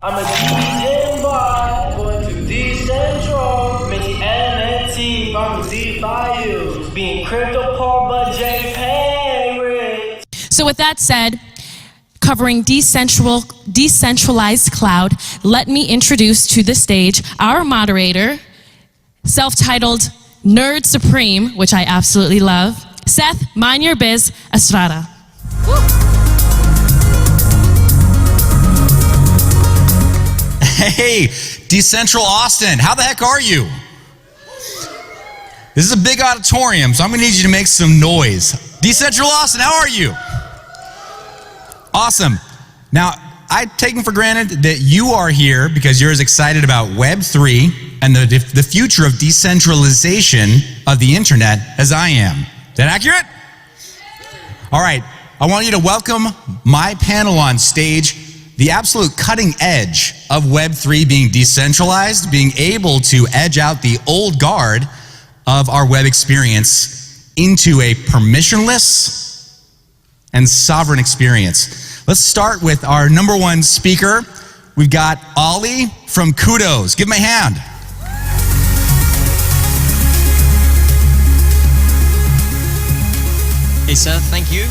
I'm a DJ boy, going to Decentral, making NFT, I'm Z values, being crypto poor but JPay rich. So with that said, covering Decentralized Cloud, let me introduce to the stage our moderator, self-titled Nerd Supreme, which I absolutely love, Seth, mineyourbiz, Estrada. Hey, Decentral Austin, how the heck are you? This is a big auditorium, so I'm gonna need you to make some noise. Decentral Austin, how are you? Awesome. Now, I've taken for granted that you are here because you're as excited about Web3 and the future of decentralization of the internet as I am. Is that accurate? All right, I want you to welcome my panel on stage, the absolute cutting edge of Web3 being decentralized, being able to edge out the old guard of our web experience into a permissionless and sovereign experience. Let's start with our number one speaker. We've got Ollie from CUIDO. Give him a hand. Hey Seth, thank you.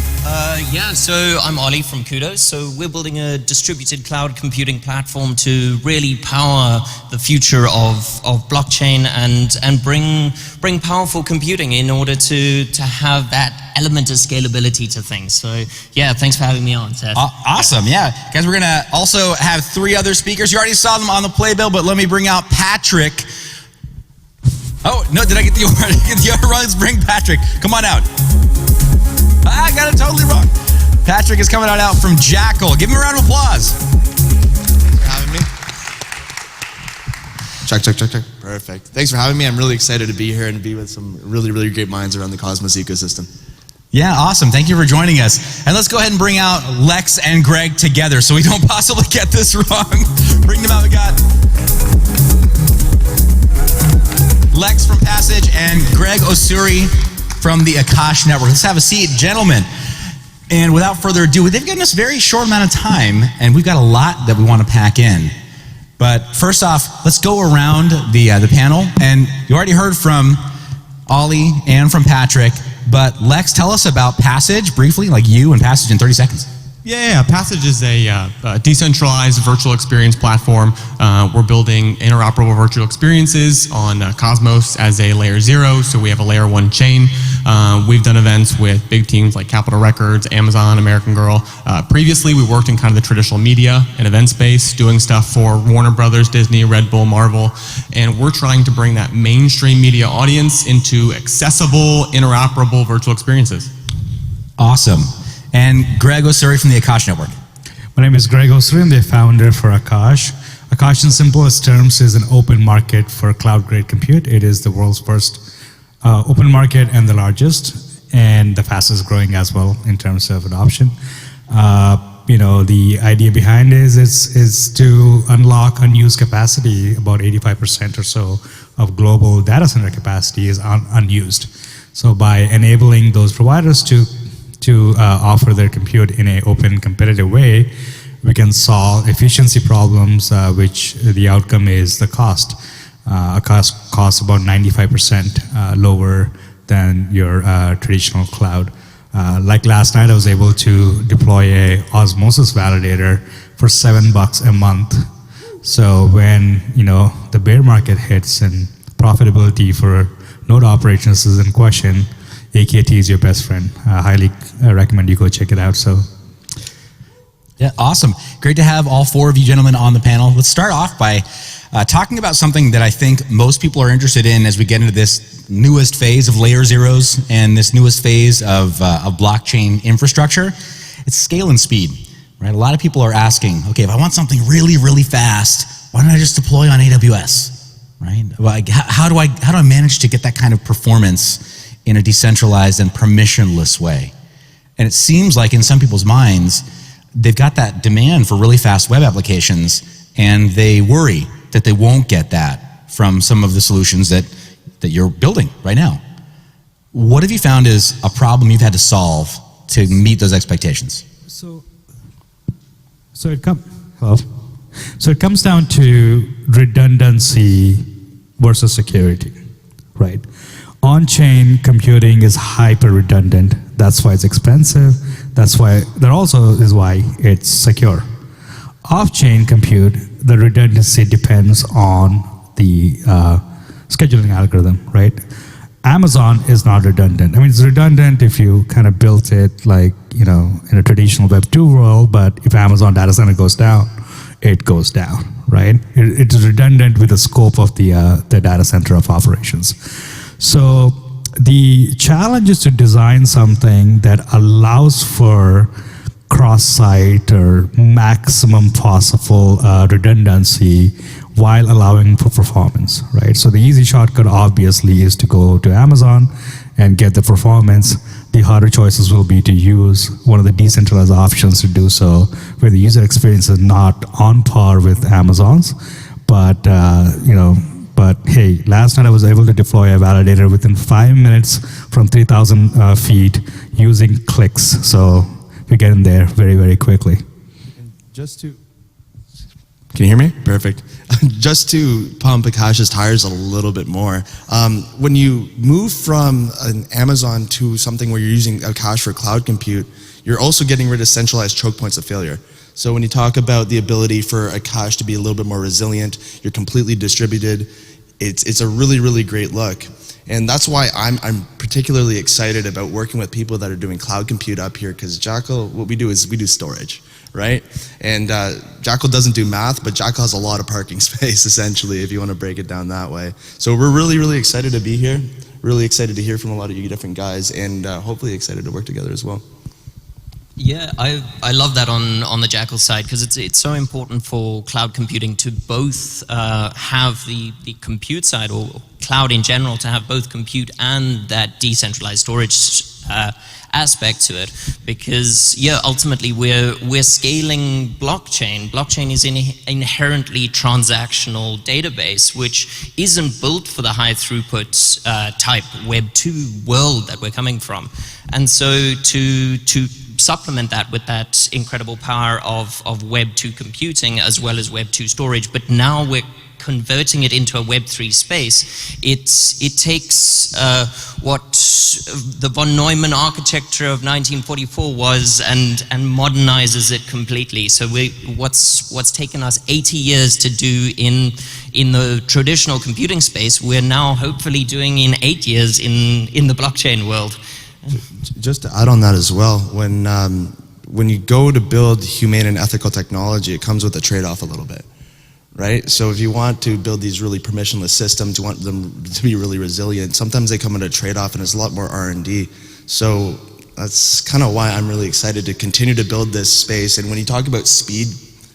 So I'm Ollie from CUIDO. So we're building a distributed cloud computing platform to really power the future of blockchain and bring powerful computing in order to have that element of scalability to things. So yeah, thanks for having me on, Seth. Awesome, yeah. Guys, we're gonna also have 3 other speakers. You already saw them on the playbill, but let me bring out Patrick. Oh, no, did I get the order? The order wrong? Let's bring Patrick. Come on out. I got it totally wrong. Patrick is coming out from JACKAL. Give him a round of applause. Thanks for having me. Check. Perfect. Thanks for having me. I'm really excited to be here and to be with some really, really great minds around the Cosmos ecosystem. Yeah, awesome. Thank you for joining us. And let's go ahead and bring out Lex and Greg together so we don't possibly get this wrong. Bring them out. We got Lex from Passage and Greg Osuri from the Akash Network. Let's have a seat, gentlemen. And without further ado, they've given us a very short amount of time, and we've got a lot that we want to pack in. But first off, let's go around the panel. And you already heard from Ollie and from Patrick, but Lex, tell us about Passage briefly, like you and Passage in 30 seconds. Yeah, Passage is a decentralized virtual experience platform. We're building interoperable virtual experiences on Cosmos as a layer 0, so we have a layer 1 chain. We've done events with big teams like Capitol Records, Amazon, American Girl. Previously, we worked in kind of the traditional media and event space, doing stuff for Warner Brothers, Disney, Red Bull, Marvel, and we're trying to bring that mainstream media audience into accessible, interoperable virtual experiences. Awesome. And Greg Osuri from the Akash Network. My name is Greg Osuri. I'm the founder for Akash. Akash, in simplest terms, is an open market for cloud-grade compute. It is the world's first open market and the largest, and the fastest growing as well in terms of adoption. The idea behind it is to unlock unused capacity. About 85% or so of global data center capacity is unused. So by enabling those providers to offer their compute in an open, competitive way, we can solve efficiency problems, which the outcome is the cost. A cost about 95% lower than your traditional cloud. Like last night, I was able to deploy a osmosis validator for $7 a month. So when the bear market hits and profitability for node operations is in question, AKT is your best friend. I highly recommend you go check it out. So, yeah, awesome. Great to have all 4 of you gentlemen on the panel. Let's start off by talking about something that I think most people are interested in as we get into this newest phase of layer 0s and this newest phase of blockchain infrastructure. It's scale and speed, right? A lot of people are asking, okay, if I want something really, really fast, why don't I just deploy on AWS, right? Like, how do I manage to get that kind of performance in a decentralized and permissionless way? And it seems like in some people's minds, they've got that demand for really fast web applications, and they worry that they won't get that from some of the solutions that you're building right now. What have you found is a problem you've had to solve to meet those expectations? So it comes. Hello. So it comes down to redundancy versus security, right? On-chain computing is hyper redundant. That's why it's expensive. That also is why it's secure. Off-chain compute, the redundancy depends on the scheduling algorithm, right? Amazon is not redundant. I mean, it's redundant if you kind of built it like, in a traditional Web 2 world, but if Amazon data center goes down, it goes down, right? It is redundant with the scope of the data center of operations. So the challenge is to design something that allows for cross-site or maximum possible redundancy while allowing for performance, right? So the easy shortcut obviously is to go to Amazon and get the performance. The harder choices will be to use one of the decentralized options to do so, where the user experience is not on par with Amazon's, but But hey, last night I was able to deploy a validator within 5 minutes from 3,000 feet using clicks. So we get in there very, very quickly. Can you hear me? Perfect. Just to pump Akash's tires a little bit more, when you move from an Amazon to something where you're using Akash for cloud compute, you're also getting rid of centralized choke points of failure. So when you talk about the ability for Akash to be a little bit more resilient, you're completely distributed, it's a really, really great look. And that's why I'm particularly excited about working with people that are doing cloud compute up here, because JACKAL, what we do is we do storage, right? And JACKAL doesn't do math, but JACKAL has a lot of parking space, essentially, if you want to break it down that way. So we're really, really excited to be here, really excited to hear from a lot of you different guys, and hopefully excited to work together as well. Yeah, I love that on the JACKAL side, because it's so important for cloud computing to both have the compute side, or cloud in general, to have both compute and that decentralized storage aspect to it, because ultimately we're scaling blockchain. Blockchain is an inherently transactional database, which isn't built for the high throughput type Web 2 world that we're coming from. And so to supplement that with that incredible power of Web 2 computing as well as Web 2 storage, but now we're converting it into a Web 3 space. It takes what the von Neumann architecture of 1944 was and modernizes it completely. So what's taken us 80 years to do in the traditional computing space, we're now hopefully doing in 8 years in the blockchain world. Just to add on that as well, when you go to build humane and ethical technology, it comes with a trade-off a little bit, right? So if you want to build these really permissionless systems, you want them to be really resilient, sometimes they come at a trade-off, and it's a lot more R&D. So that's kind of why I'm really excited to continue to build this space. And when you talk about speed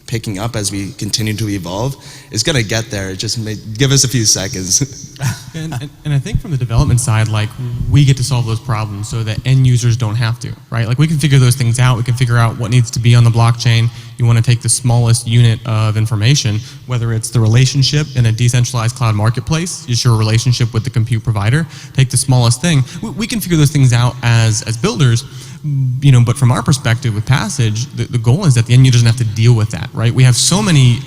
picking up as we continue to evolve, it's going to get there. It just may give us a few seconds. And I think from the development side, like, we get to solve those problems so that end users don't have to, right? Like, we can figure those things out. We can figure out what needs to be on the blockchain. You want to take the smallest unit of information, whether it's the relationship in a decentralized cloud marketplace, is your relationship with the compute provider. Take the smallest thing. We can figure those things out as builders, but from our perspective with Passage, the goal is that the end user doesn't have to deal with that, right? We have so many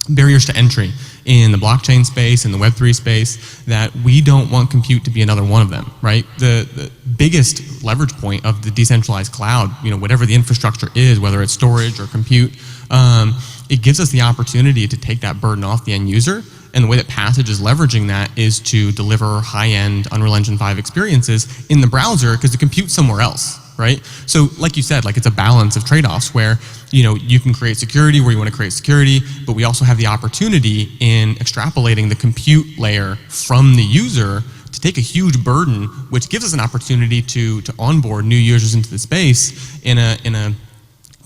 barriers to entry in the blockchain space, in the Web3 space, that we don't want compute to be another one of them, right? The biggest leverage point of the decentralized cloud, whatever the infrastructure is, whether it's storage or compute, it gives us the opportunity to take that burden off the end user. And the way that Passage is leveraging that is to deliver high-end Unreal Engine 5 experiences in the browser, because the compute's somewhere else, right? So like you said, like, it's a balance of trade-offs where, you can create security where you want to create security, but we also have the opportunity in extrapolating the compute layer from the user to take a huge burden, which gives us an opportunity to onboard new users into the space in a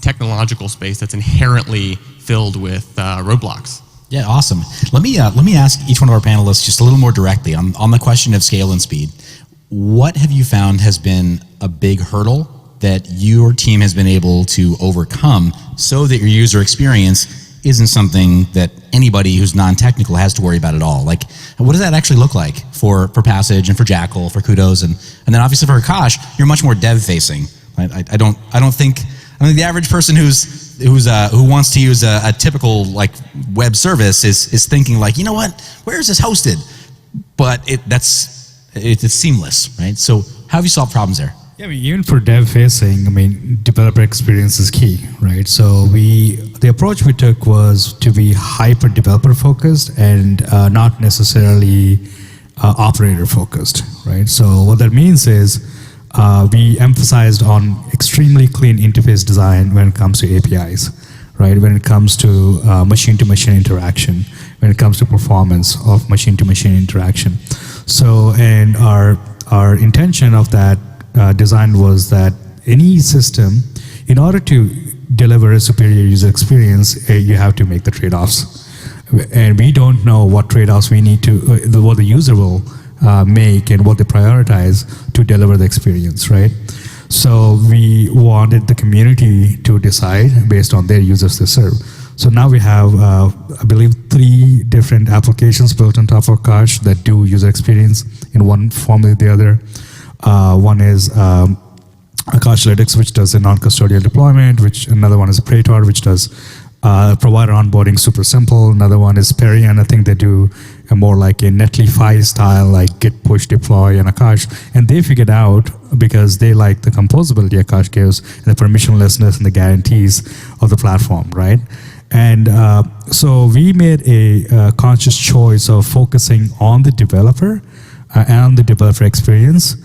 technological space that's inherently filled with roadblocks. Yeah, awesome. Let me ask each one of our panelists just a little more directly on the question of scale and speed. What have you found has been a big hurdle that your team has been able to overcome so that your user experience isn't something that anybody who's non-technical has to worry about at all? Like, what does that actually look like for Passage and for JACKAL, for CUIDOs, and then obviously for Akash, you're much more dev-facing. I don't think the average person who's who wants to use a typical like web service is thinking like, you know what, where is this hosted? But it's seamless, right? So how have you solved problems there? Yeah, I mean, even for dev facing, I mean, developer experience is key, right? So the approach we took was to be hyper developer focused and not necessarily operator focused, right? So what that means is we emphasized on extremely clean interface design when it comes to APIs, right? When it comes to machine-to-machine interaction, when it comes to performance of machine-to-machine interaction. So, and our intention of that design was that any system, in order to deliver a superior user experience, you have to make the trade-offs. And we don't know what trade-offs we need to, what the user will make and what they prioritize to deliver the experience, right? So we wanted the community to decide based on their users they serve. So now we have, I believe, 3 different applications built on top of Akash that do user experience in one form or the other. One is Akash Lytics, which does a non-custodial deployment, another one is Praetor, which does provider onboarding super simple. Another one is Perry, and I think they do a more like a Netlify style, like git push deploy and Akash. And they figured out, because they like the composability Akash gives, and the permissionlessness and the guarantees of the platform, right? And so we made a conscious choice of focusing on the developer and the developer experience,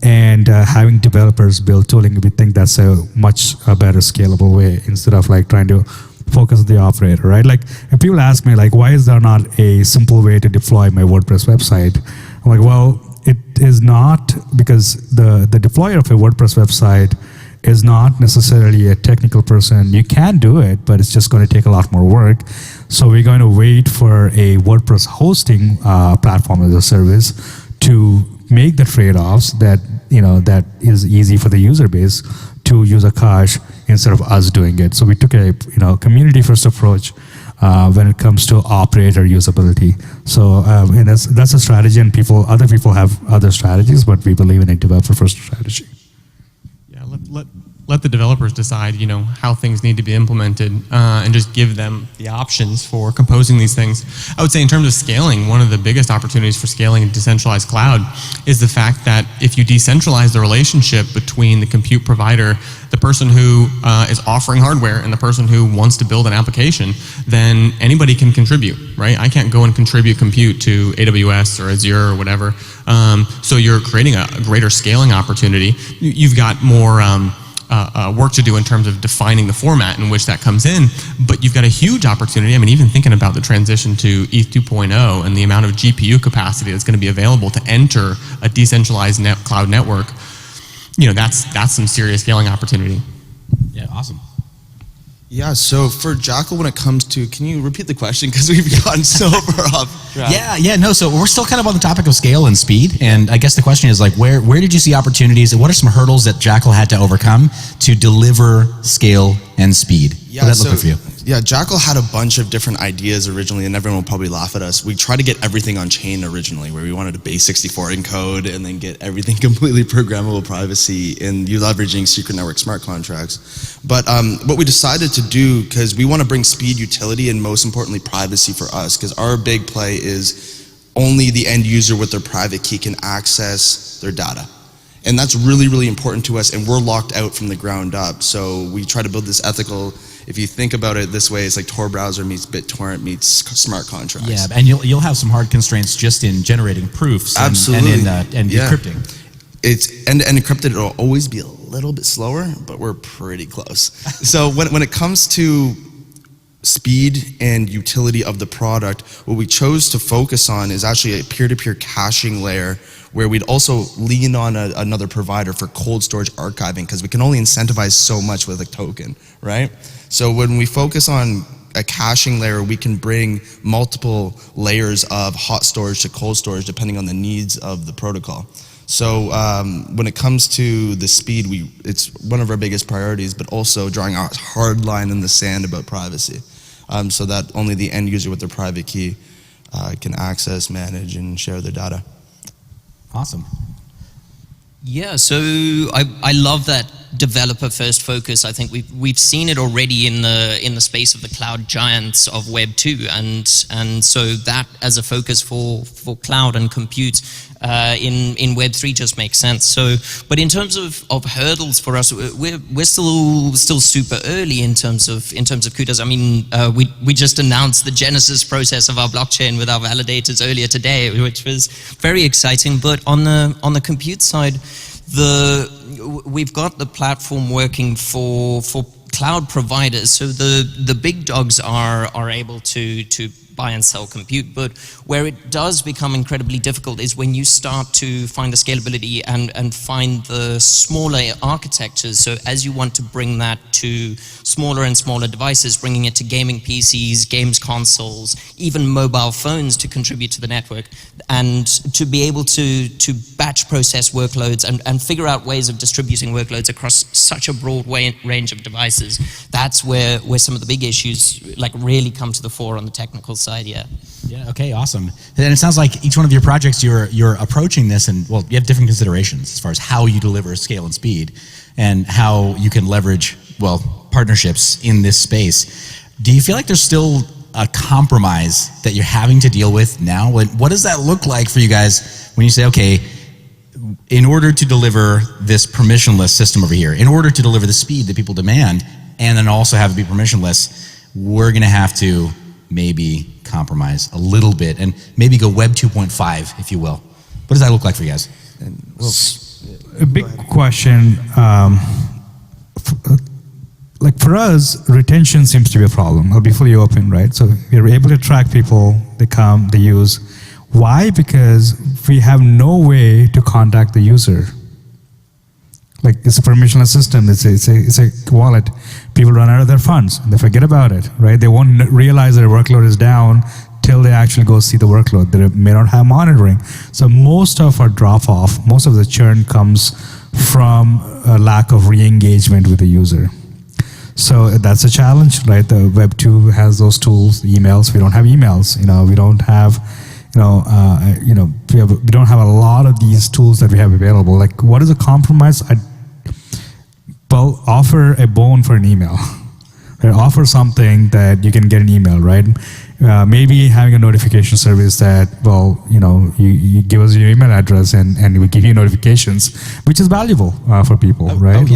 and having developers build tooling. We think that's a much better scalable way, instead of like trying to focus on the operator, right? Like, if people ask me like, why is there not a simple way to deploy my WordPress website? I'm like, well, it is not, because the deployer of a WordPress website is not necessarily a technical person. You can do it, but it's just going to take a lot more work. So we're going to wait for a WordPress hosting platform as a service to make the trade-offs that is easy for the user base to use Akash instead of us doing it. So we took a community-first approach when it comes to operator usability. So and that's a strategy, and other people have other strategies, but we believe in a developer-first strategy. Yeah, let the developers decide, how things need to be implemented, and just give them the options for composing these things. I would say in terms of scaling, one of the biggest opportunities for scaling a decentralized cloud is the fact that if you decentralize the relationship between the compute provider, the person who is offering hardware, and the person who wants to build an application, then anybody can contribute, right? I can't go and contribute compute to AWS or Azure or whatever. So you're creating a greater scaling opportunity. You've got more work to do in terms of defining the format in which that comes in, but you've got a huge opportunity. I mean, even thinking about the transition to ETH 2.0 and the amount of GPU capacity that's going to be available to enter a decentralized cloud network, that's some serious scaling opportunity. Yeah, awesome. Yeah, so for JACKAL, when it comes to, can you repeat the question? Because we've gotten so far off track. No, so we're still kind of on the topic of scale and speed, and I guess the question is like, where did you see opportunities, and what are some hurdles that JACKAL had to overcome to deliver scale and speed? Yeah, what did that look like for you? Yeah, JACKAL had a bunch of different ideas originally, and everyone will probably laugh at us. We tried to get everything on chain originally, where we wanted a base 64 encode and then get everything completely programmable privacy and you leveraging secret network smart contracts. But what we decided to do, because we want to bring speed, utility, and most importantly privacy for us, because our big play is only the end user with their private key can access their data. And that's really, really important to us, and we're locked out from the ground up. So we try to build this ethical, if you think about it this way, it's like Tor browser meets BitTorrent meets smart contracts. Yeah, and you'll have some hard constraints just in generating proofs and, absolutely, and encrypting. It's end-to-end encrypted. It'll always be a little bit slower, but we're pretty close. So when it comes to speed and utility of the product, what we chose to focus on is actually a peer-to-peer caching layer, where we'd also lean on another provider for cold storage archiving, because we can only incentivize so much with a token, right? So when we focus on a caching layer, we can bring multiple layers of hot storage to cold storage depending on the needs of the protocol. So when it comes to the speed, it's one of our biggest priorities, but also drawing a hard line in the sand about privacy, so that only the end user with their private key can access, manage, and share their data. Awesome. Yeah, so I love that developer-first focus. I think we've seen it already in the space of the cloud giants of Web 2, and so that as a focus for cloud and compute in Web 3 just makes sense. So, but in terms of hurdles for us, we're still super early in terms of CUIDOs. I mean, we just announced the genesis process of our blockchain with our validators earlier today, which was very exciting. But on the compute side, we've got the platform working for cloud providers. So the big dogs are able to buy and sell compute, but where it does become incredibly difficult is when you start to find the scalability and find the smaller architectures. So as you want to bring that to smaller and smaller devices, bringing it to gaming PCs, games consoles, even mobile phones to contribute to the network, and to be able to batch process workloads and figure out ways of distributing workloads across such a broad range of devices, that's where some of the big issues like really come to the fore on the technical side. Yeah, okay, awesome. And it sounds like each one of your projects, you're approaching this, and well, you have different considerations as far as how you deliver scale and speed, and how you can leverage, well, partnerships in this space. Do you feel like there's still a compromise that you're having to deal with now? What does that look like for you guys when you say, okay, in order to deliver this permissionless system over here, in order to deliver the speed that people demand, and then also have it be permissionless, we're going to have to maybe compromise a little bit and maybe go Web 2.5, if you will. What does that look like for you guys? A big question, like for us, retention seems to be a problem. I'll be fully open, right? So we're able to track people, they come, they use. Why? Because we have no way to contact the user. Like it's a permissionless system, it's a wallet. People run out of their funds, and they forget about it, right? They won't realize their workload is down till they actually go see the workload. They may not have monitoring. So most of our drop-off, most of the churn comes from a lack of re-engagement with the user. So that's a challenge, right? The Web 2 has those tools, emails. We don't have emails, we don't have we don't have a lot of these tools that we have available. Like, what is a compromise? Well, offer a bone for an email. Right? Offer something that you can get an email, right? Maybe having a notification service that, well, you give us your email address and we give you notifications, which is valuable for people, right?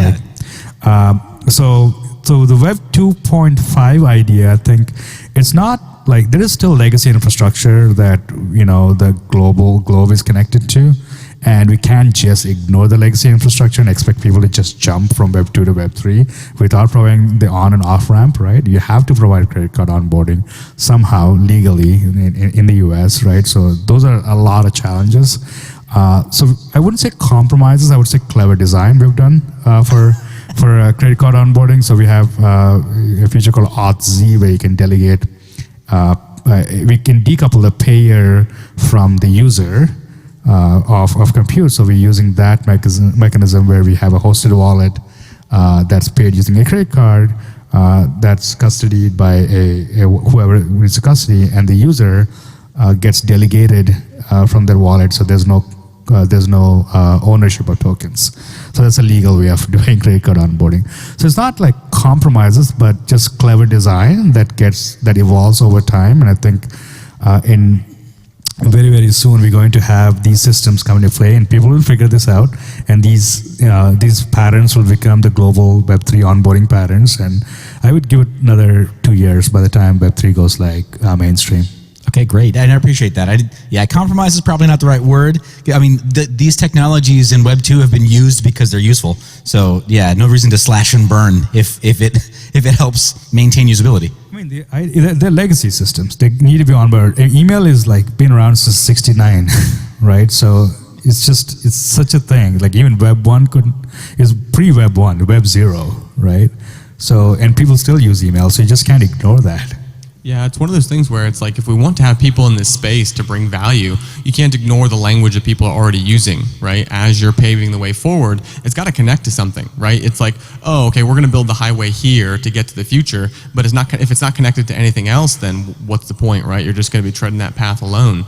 So the Web 2.5 idea, I think it's not like there is still legacy infrastructure that the globe is connected to, and we can't just ignore the legacy infrastructure and expect people to just jump from Web 2 to Web 3 without providing the on and off ramp, right? You have to provide credit card onboarding somehow legally in the US, right? So those are a lot of challenges. So I wouldn't say compromises, I would say clever design we've done for credit card onboarding. So we have a feature called Auth-Z where you can delegate. We can decouple the payer from the user of compute. So we're using that mechanism where we have a hosted wallet that's paid using a credit card that's custodied by whoever needs the custody, and the user gets delegated from their wallet. So there's no ownership of tokens. So that's a legal way of doing credit card onboarding. So it's not like compromises, but just clever design that evolves over time. And I think in very, very soon we're going to have these systems come into play, and people will figure this out. And these patterns will become the global Web3 onboarding patterns. And I would give it another 2 years by the time Web3 goes mainstream. Okay, great. And I appreciate that. Compromise is probably not the right word. I mean, these technologies in Web 2 have been used because they're useful. So, no reason to slash and burn if it helps maintain usability. I mean, they're legacy systems. They need to be onboarded. Email is been around since '69, right? So it's such a thing. Like even Web 1 is pre-Web 1, Web 0, right? So, and people still use email, so you just can't ignore that. Yeah, it's one of those things where it's like if we want to have people in this space to bring value, you can't ignore the language that people are already using, right? As you're paving the way forward, it's got to connect to something, right? It's like, oh, okay, we're going to build the highway here to get to the future, but it's not, if it's not connected to anything else, then what's the point, right? You're just going to be treading that path alone.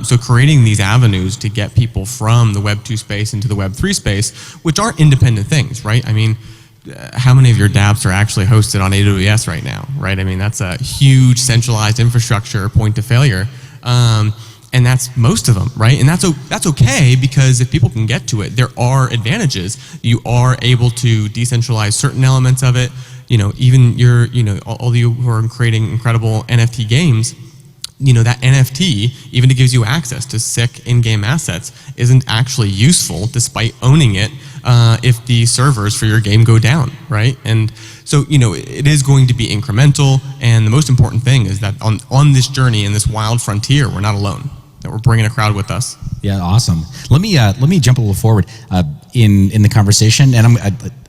So creating these avenues to get people from the Web 2 space into the Web 3 space, which aren't independent things, right? I mean, how many of your dApps are actually hosted on AWS right now, right? I mean, that's a huge centralized infrastructure point to failure. And that's most of them, right? And that's okay, because if people can get to it, there are advantages. You are able to decentralize certain elements of it. You know, even your, you know, all of you who are creating incredible NFT games, you know, that NFT, even it gives you access to sick in-game assets, isn't actually useful despite owning it if the servers for your game go down, right? And so, you know, it is going to be incremental, and the most important thing is that on this journey, in this wild frontier, we're not alone, that we're bringing a crowd with us. Yeah, awesome. Let me jump a little forward in the conversation, and I'm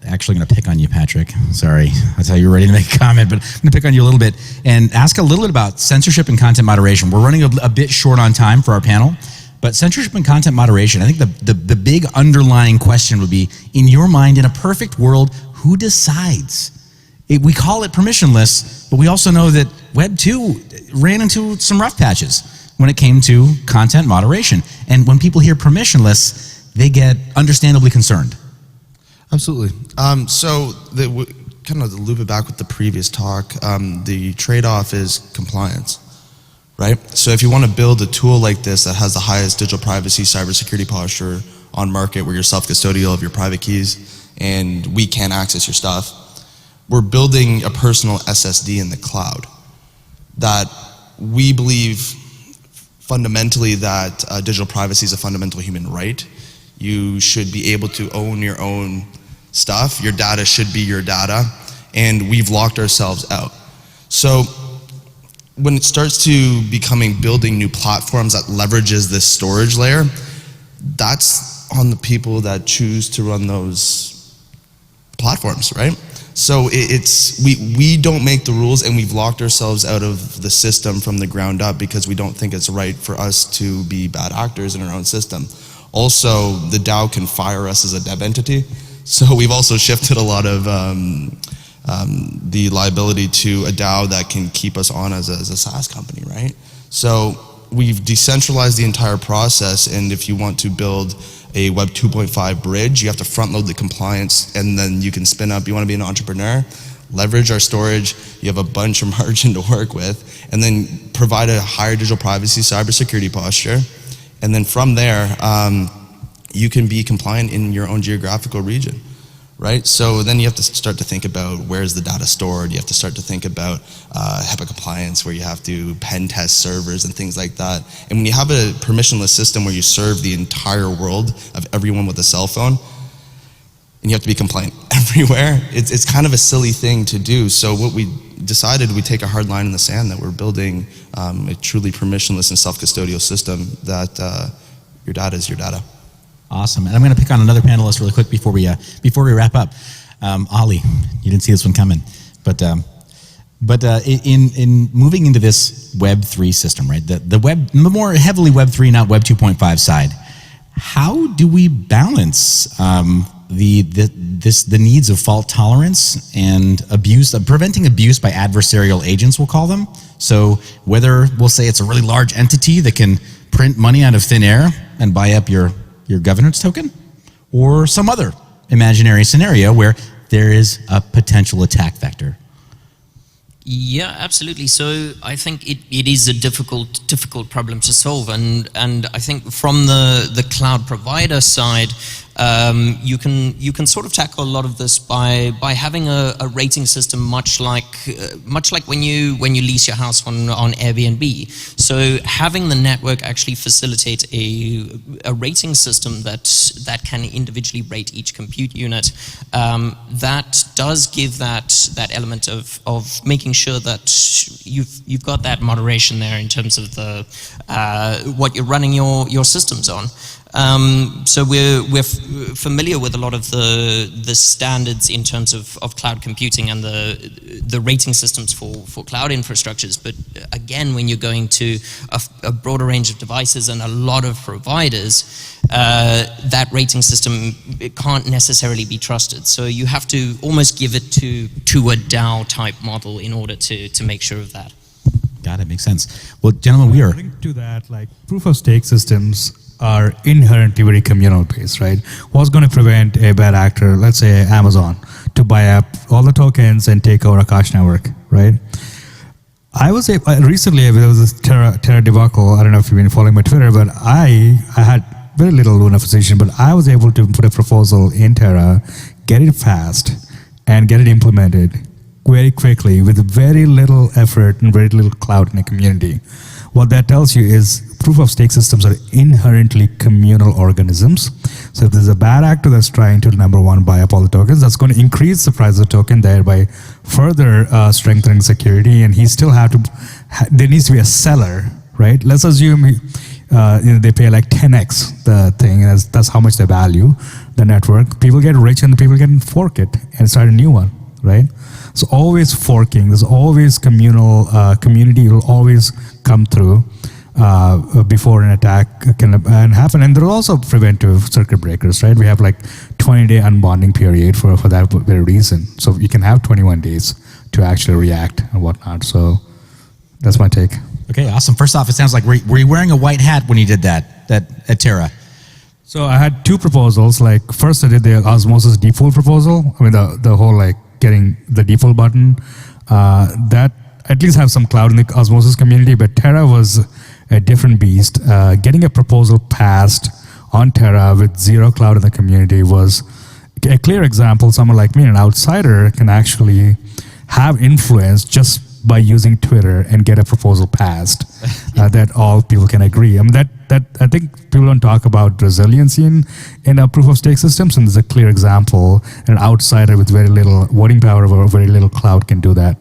actually going to pick on you, Patrick. Sorry, I thought you were ready to make a comment, but I'm going to pick on you a little bit and ask a little bit about censorship and content moderation. We're running a bit short on time for our panel, but censorship and content moderation, I think the big underlying question would be, in your mind, in a perfect world, who decides? We call it permissionless, but we also know that Web 2 ran into some rough patches when it came to content moderation. And when people hear permissionless, they get understandably concerned. Absolutely. So kind of to loop it back with the previous talk, the trade-off is compliance, right? So if you want to build a tool like this that has the highest digital privacy cybersecurity posture on market, where you're self-custodial of your private keys and we can't access your stuff, we're building a personal SSD in the cloud that we believe fundamentally that digital privacy is a fundamental human right. You should be able to own your own stuff. Your data should be your data, and we've locked ourselves out. So when it starts to becoming building new platforms that leverages this storage layer, that's on the people that choose to run those platforms, right? So we don't make the rules, and we've locked ourselves out of the system from the ground up because we don't think it's right for us to be bad actors in our own system. Also, the DAO can fire us as a dev entity, so we've also shifted a lot of the liability to a DAO that can keep us on as a SaaS company, right? So we've decentralized the entire process, and if you want to build a Web 2.5 bridge, you have to front load the compliance, and then you can spin up. You want to be an entrepreneur, leverage our storage, you have a bunch of margin to work with, and then provide a higher digital privacy cybersecurity posture. And then from there, you can be compliant in your own geographical region, right? So then you have to start to think about where's the data stored. You have to start to think about HIPAA compliance, where you have to pen test servers and things like that. And when you have a permissionless system where you serve the entire world of everyone with a cell phone, and you have to be compliant everywhere, it's kind of a silly thing to do. So what we decided, we take a hard line in the sand that we're building a truly permissionless and self-custodial system that your data is your data. Awesome. And I'm going to pick on another panelist really quick before we wrap up. Ollie, you didn't see this one coming, but in moving into this Web 3 system, right? The more heavily Web 3, not Web 2.5 side. How do we balance the needs of fault tolerance and abuse, preventing abuse by adversarial agents, we'll call them? So whether we'll say it's a really large entity that can print money out of thin air and buy up your governance token, or some other imaginary scenario where there is a potential attack vector. Yeah, absolutely. So I think it is a difficult problem to solve, and I think from the cloud provider side, you can sort of tackle a lot of this by having a rating system, much like when you lease your house on Airbnb. So having the network actually facilitate a rating system that can individually rate each compute unit, that does give that element of making sure that you've got that moderation there in terms of the what you're running your systems on. So we're familiar with a lot of the standards in terms of cloud computing and the rating systems for cloud infrastructures. But again, when you're going to a broader range of devices and a lot of providers, that rating system, it can't necessarily be trusted. So you have to almost give it to a DAO type model in order to make sure of that. Got it, makes sense. Well, gentlemen, we are... Linked to that, like proof of stake systems are inherently very communal based, right? What's going to prevent a bad actor, let's say Amazon, to buy up all the tokens and take over Akash network, right? I was recently, there was this Terra debacle. I don't know if you've been following my Twitter, but I had very little Luna position, but I was able to put a proposal in Terra, get it fast, and get it implemented very quickly with very little effort and very little clout in the community. What that tells you is proof of stake systems are inherently communal organisms. So if there's a bad actor that's trying to, number one, buy up all the tokens, that's going to increase the price of the token, thereby further strengthening security. And he still have to, there needs to be a seller, right? Let's assume they pay like 10x the thing, and that's how much they value the network. People get rich and people can fork it and start a new one, right? So always forking, there's always communal, community will always come through before an attack can happen. And there are also preventive circuit breakers, right? We have like 20-day unbonding period for that very reason. So you can have 21 days to actually react and whatnot. So that's my take. Okay, awesome. First off, it sounds like, were you wearing a white hat when you did that at Terra? So I had two proposals. Like first I did the Osmosis default proposal. I mean the whole like getting the default button. That at least have some cloud in the Osmosis community, but Terra was a different beast. Getting a proposal passed on Terra with zero cloud in the community was a clear example. Someone like me, an outsider, can actually have influence just by using Twitter and get a proposal passed that all people can agree. I mean, that I think people don't talk about resiliency in a proof of stake systems, and there's a clear example. An outsider with very little voting power or very little cloud can do that.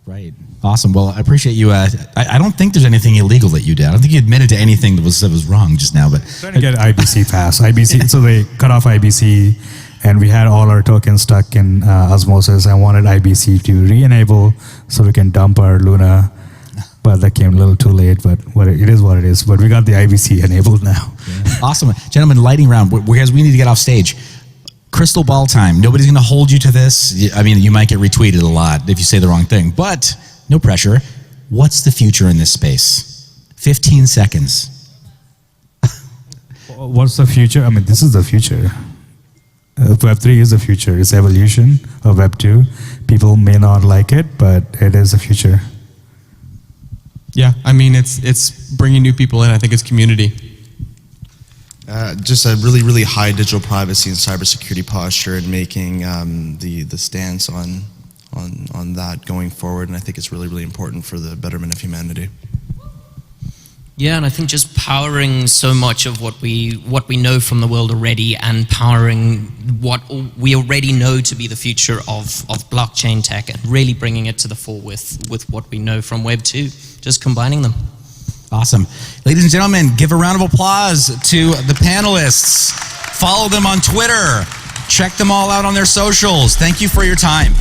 Right. Awesome. Well, I appreciate you. I don't think there's anything illegal that you did. I don't think you admitted to anything that was wrong just now. But trying to get IBC passed. IBC. So they cut off IBC, and we had all our tokens stuck in Osmosis. I wanted IBC to re-enable so we can dump our Luna, but that came a little too late. But it is what it is. But we got the IBC enabled now. Yeah. Awesome, gentlemen. Lighting round. Because we need to get off stage. Crystal ball time. Nobody's going to hold you to this. I mean, you might get retweeted a lot if you say the wrong thing, but no pressure. What's the future in this space? 15 seconds. What's the future? I mean, this is the future. Web3 is the future. It's evolution of Web2. People may not like it, but it is the future. Yeah, I mean, it's bringing new people in. I think it's community. Just a really, really high digital privacy and cybersecurity posture, and making the stance on that going forward. And I think it's really, really important for the betterment of humanity. Yeah, and I think just powering so much of what we know from the world already, and powering what we already know to be the future of blockchain tech, and really bringing it to the fore with what we know from Web 2, just combining them. Awesome. Ladies and gentlemen, give a round of applause to the panelists. Follow them on Twitter. Check them all out on their socials. Thank you for your time.